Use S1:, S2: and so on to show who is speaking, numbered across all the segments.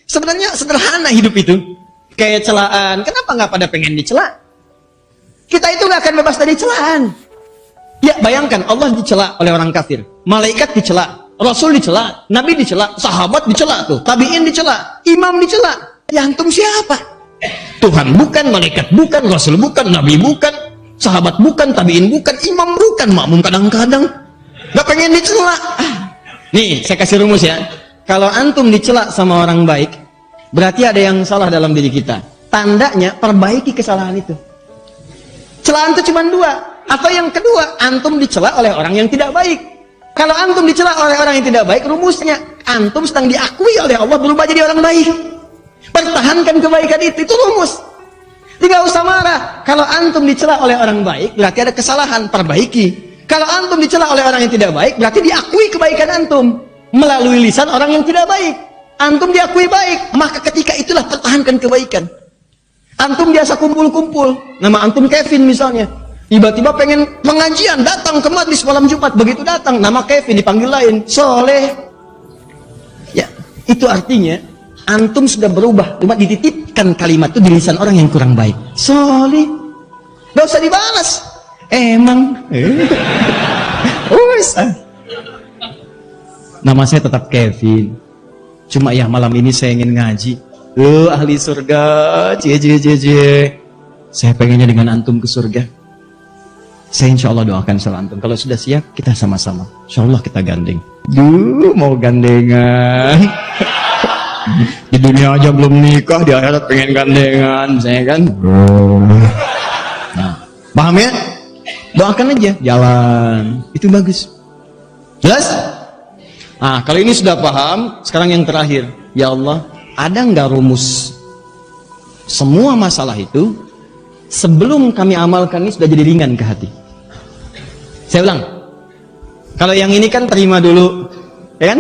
S1: Sebenarnya sederhana hidup itu. Kayak celaan, kenapa nggak pada pengen dicela? Kita itu nggak akan bebas dari celaan. Ya, bayangkan Allah dicela oleh orang kafir, malaikat dicela, Rasul dicela, Nabi dicela, sahabat dicela tuh, tabiin dicela, imam dicela. Ya antum siapa? Tuhan bukan, malaikat bukan, Rasul bukan, Nabi bukan, sahabat bukan, tabiin bukan, imam bukan, makmum kadang-kadang nggak pengen dicela. Nih, saya kasih rumus ya. Kalau antum dicela sama orang baik, berarti ada yang salah dalam diri kita. Tandanya perbaiki kesalahan itu. Celaan itu cuma dua. Atau yang kedua, antum dicela oleh orang yang tidak baik. Kalau antum dicela oleh orang yang tidak baik, rumusnya antum sedang diakui oleh Allah berubah jadi orang baik. Pertahankan kebaikan itu rumus. Tidak usah marah. Kalau antum dicela oleh orang baik, berarti ada kesalahan, perbaiki. Kalau antum dicela oleh orang yang tidak baik, berarti diakui kebaikan antum melalui lisan orang yang tidak baik. Antum diakui baik, maka ketika itulah pertahankan kebaikan. Antum biasa kumpul-kumpul, nama antum Kevin misalnya. Tiba-tiba pengen pengajian, datang ke majlis malam Jumat. Begitu datang, nama Kevin dipanggil lain, Soleh. Ya, itu artinya antum sudah berubah. Cuma dititipkan kalimat itu di lisan orang yang kurang baik. Soleh, gak usah dibalas. Emang, nama saya tetap Kevin. Cuma ya malam ini saya ingin ngaji. Ahli surga, saya pengennya dengan antum ke surga. Saya insya Allah doakan sama antum. Kalau sudah siap, kita sama-sama. Insya Allah kita gandeng. Mau gandengan. Di dunia aja belum nikah, di akhirat pengen gandengan. Saya kan. Nah, paham ya? Doakan aja, jalan. Itu bagus. Jelas? Nah, kalau ini sudah paham, sekarang yang terakhir. Ya Allah, ada nggak rumus semua masalah itu sebelum kami amalkan ini sudah jadi ringan ke hati? Saya ulang, kalau yang ini kan terima dulu, ya kan?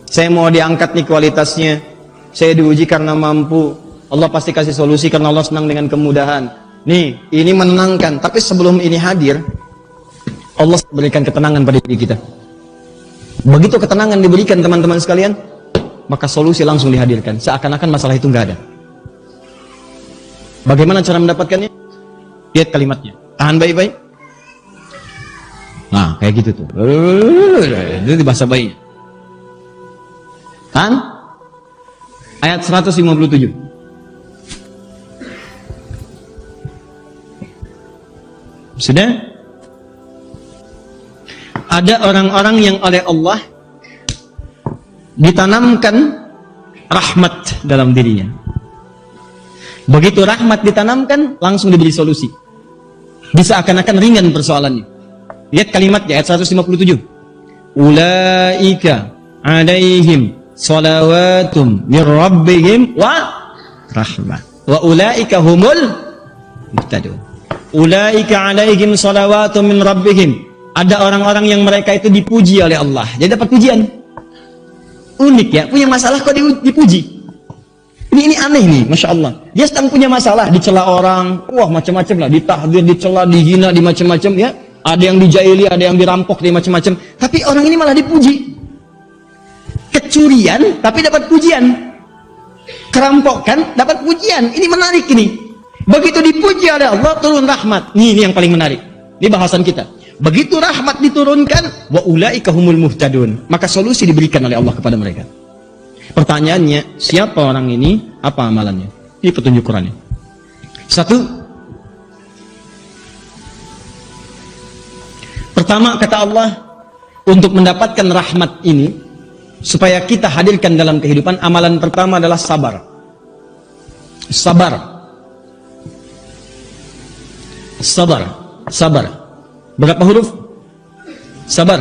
S1: Saya mau diangkat nih kualitasnya, saya diuji karena mampu, Allah pasti kasih solusi karena Allah senang dengan kemudahan. Nih, ini menenangkan, tapi sebelum ini hadir, Allah berikan ketenangan pada diri kita. Begitu ketenangan diberikan teman-teman sekalian, maka solusi langsung dihadirkan, seakan-akan masalah itu nggak ada. Bagaimana cara mendapatkannya? Lihat kalimatnya, tahan baik-baik. Nah, kayak gitu tuh. Itu di bahasa bayi. Kan? Ayat 157. Sudah? Ada orang-orang yang oleh Allah ditanamkan rahmat dalam dirinya. Begitu rahmat ditanamkan, langsung diberi solusi. Bisa akan-akan ringan persoalannya. Lihat kalimatnya ayat 157. Ulaika alaihim salawatum mir rabbihim wa rahmah. Wa ulaika humul muhtadun. Ulaika alaihim salawatum min rabbihim. Ada orang-orang yang mereka itu dipuji oleh Allah. Jadi dapat pujian. Unik ya, punya masalah kok dipuji. Ini aneh nih, Masya Allah. Dia sedang punya masalah, dicela orang, wah macam-macam lah, ditahdir, dicela, dihina, di macam-macam ya. Ada yang dijaili, ada yang dirampok, di macam-macam. Tapi orang ini malah dipuji. Kecurian, tapi dapat pujian. Kerampokan, dapat pujian. Ini menarik ini. Begitu dipuji oleh Allah, turun rahmat. Ini yang paling menarik. Ini bahasan kita. Begitu rahmat diturunkan, wa ulaika humul muhtadun. Maka solusi diberikan oleh Allah kepada mereka. Pertanyaannya, siapa orang ini? Apa amalannya? Ini petunjuk Qurannya. Satu. Pertama, kata Allah, untuk mendapatkan rahmat ini, supaya kita hadirkan dalam kehidupan, amalan pertama adalah sabar. Sabar. Sabar. Sabar. Berapa huruf? Sabar.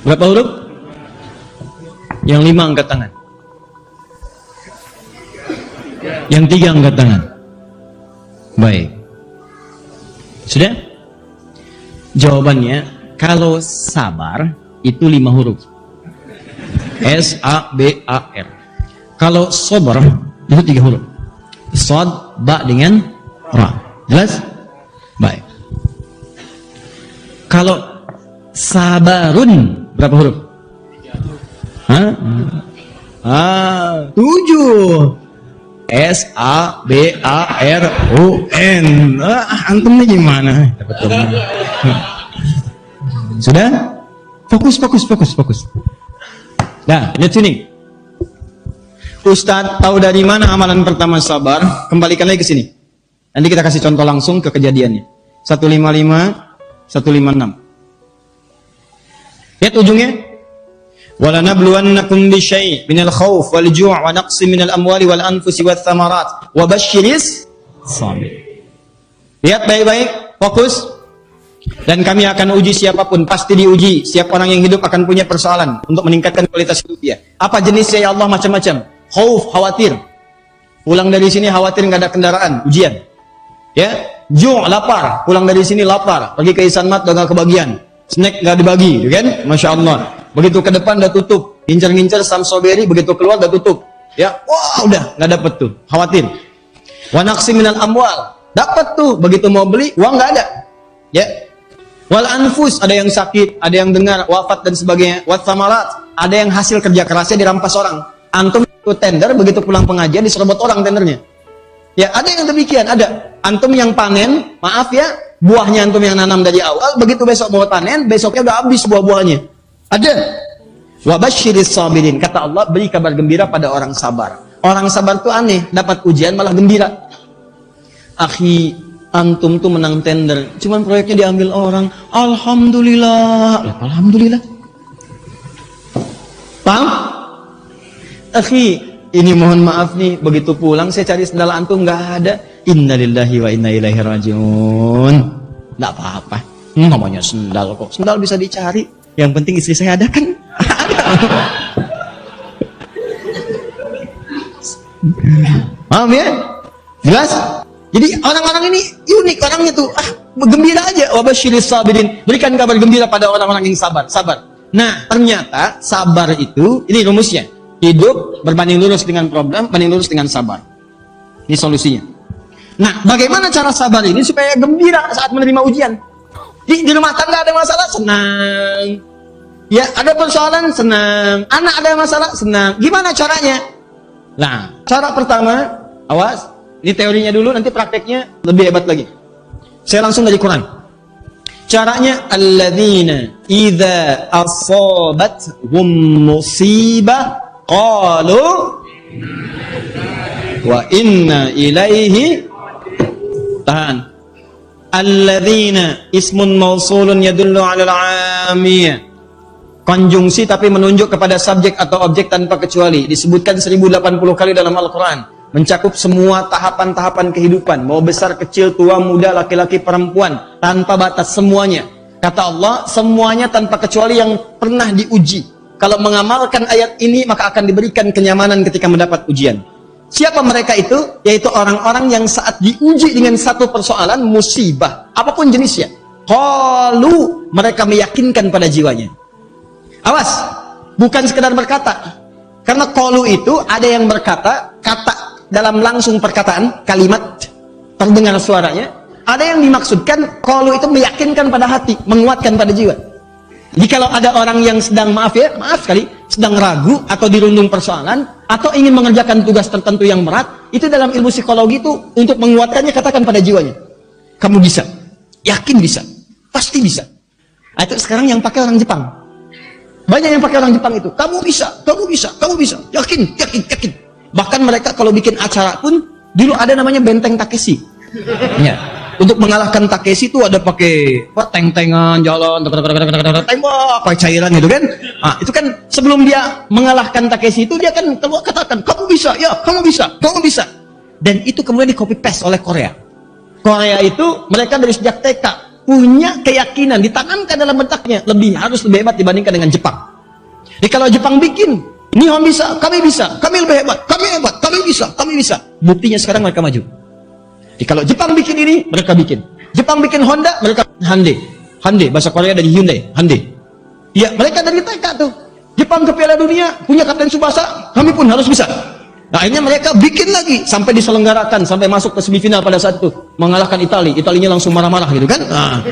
S1: Berapa huruf? Yang 5 angkat tangan. Yang 3 angkat tangan. Baik. Sudah? Jawabannya, kalau sabar itu 5 huruf. S-A-B-A-R. Kalau sobar itu 3 huruf. Sod, ba dengan ra. Jelas? Baik. Kalau sabarun berapa huruf? 7. SABARUN. Antum nih gimana? Sudah? Fokus. Nah, lihat sini. Ustadz tahu dari mana amalan pertama sabar? Kembalikan lagi ke sini. Nanti kita kasih contoh langsung ke kejadiannya. 155, 156. Lihat ujungnya. وَلَنَبْلُوَنَّكُمْ بِشَيْءٍ مِنَ الْخَوْفِ وَالْجُوعِ وَنَقْصٍ مِنَ الْأَمْوَالِ وَالْأَنْفُسِ وَالثَّمَرَاتِ وَبَشِّرِ الصَّابِرِينَ. Lihat baik-baik, fokus. Dan kami akan uji siapapun, pasti diuji. Setiap orang yang hidup akan punya persoalan untuk meningkatkan kualitas hidup dia. Apa jenisnya ya Allah? Macam-macam. Khauf, khawatir. Pulang dari sini khawatir nggak ada kendaraan, ujian. Ya, ju' lapar. Pulang dari sini lapar. Pergi ke Ihsan Mat udah nggak kebagian. Snack nggak dibagi, kan? Masya Allah. Begitu ke depan udah tutup, ngincer-ngincer Samsoberi, begitu keluar udah tutup. Ya, wah udah nggak dapet tuh, khawatir. Wa naqsi minal amwal, dapat tuh, begitu mau beli uang nggak ada. Ya. Wal anfus, ada yang sakit, ada yang dengar wafat dan sebagainya. Wat samarat, ada yang hasil kerja kerasnya dirampas orang. Antum ikut tender, begitu pulang pengajian diserobot orang tendernya. Ya, ada yang demikian, ada. Antum yang panen, maaf ya, buahnya antum yang nanam dari awal, begitu besok mau panen, besoknya udah habis buah-buahnya. Ada. Wa basyiris sabirin, kata Allah, beri kabar gembira pada orang sabar. Orang sabar tuh aneh, dapat ujian malah gembira. Akhi, antum tuh menang tender, cuman proyeknya diambil orang. Alhamdulillah. Alhamdulillah. Paham? Akhi, ini mohon maaf nih, begitu pulang saya cari sendal antum nggak ada. Innalillahi wa inna ilaihi rajiun. Nggak apa-apa. Namanya sendal kok. Sendal bisa dicari. Yang penting istri saya ada kan? Paham ya? Jelas? Jadi orang-orang ini unik orangnya tuh. Gembira aja. Wa basyiris sabirin. Berikan kabar gembira pada orang-orang yang sabar. Sabar. Nah, ternyata sabar itu, ini rumusnya. Hidup berbanding lurus dengan problem, banding lurus dengan sabar. Ini solusinya. Nah, bagaimana cara sabar ini supaya gembira saat menerima ujian? Di rumah tangga ada masalah, senang. Ya, ada persoalan, senang. Anak ada masalah, senang. Gimana caranya? Nah, cara pertama, awas. Ini teorinya dulu, nanti prakteknya lebih hebat lagi. Saya langsung dari Quran. Caranya, alladzina idza asabathum musibah qalu wa inna ilaihi tahan. Alladzina ismun mausulun yadullu 'alal 'amiyah. Konjungsi tapi menunjuk kepada subjek atau objek tanpa kecuali. Disebutkan 1080 kali dalam Al-Qur'an. Mencakup semua tahapan-tahapan kehidupan, mau besar, kecil, tua, muda, laki-laki, perempuan, tanpa batas semuanya. Kata Allah, semuanya tanpa kecuali yang pernah diuji. Kalau mengamalkan ayat ini maka akan diberikan kenyamanan ketika mendapat ujian. Siapa mereka itu? Yaitu orang-orang yang saat diuji dengan satu persoalan musibah, apapun jenisnya, qalu, mereka meyakinkan pada jiwanya. Awas, bukan sekedar berkata. Karena qalu itu ada yang berkata, kata dalam langsung perkataan, kalimat, terdengar suaranya. Ada yang dimaksudkan, qalu itu meyakinkan pada hati, menguatkan pada jiwa. Jikalau ada orang yang sedang, maaf sekali, sedang ragu atau dirundung persoalan, atau ingin mengerjakan tugas tertentu yang berat, itu dalam ilmu psikologi itu, untuk menguatkannya, katakan pada jiwanya. Kamu bisa. Yakin bisa. Pasti bisa. Nah, itu sekarang yang pakai orang Jepang. Banyak yang pakai orang Jepang itu. Kamu bisa, kamu bisa, kamu bisa. Yakin, yakin, yakin. Bahkan mereka kalau bikin acara pun, dulu ada namanya benteng Takeshi. Ya. Untuk mengalahkan Takeshi itu ada pakai tank-tankan jalan, tembak, pakai cairan gitu kan. Nah, itu kan sebelum dia mengalahkan Takeshi itu dia kan keluar katakan, kamu bisa, ya, kamu bisa, kamu bisa. Dan itu kemudian di copy paste oleh Korea. Korea itu mereka dari sejak TK punya keyakinan, ditanamkan dalam bentaknya, harus lebih hebat dibandingkan dengan Jepang. Jadi kalau Jepang bikin, Nihon bisa, kami lebih hebat, kami bisa. Buktinya sekarang mereka maju. Jadi kalau Jepang bikin ini, mereka bikin. Jepang bikin Honda, mereka Hyundai. Hyundai, bahasa Korea dari Hyundai, Hyundai. Ya, mereka dari TK tuh. Jepang ke Piala Dunia, punya Kapten Tsubasa, kami pun harus bisa. Nah, akhirnya mereka bikin lagi, sampai diselenggarakan, sampai masuk ke semifinal pada saat itu. Mengalahkan Italia, Italinya langsung marah-marah gitu kan. Nah,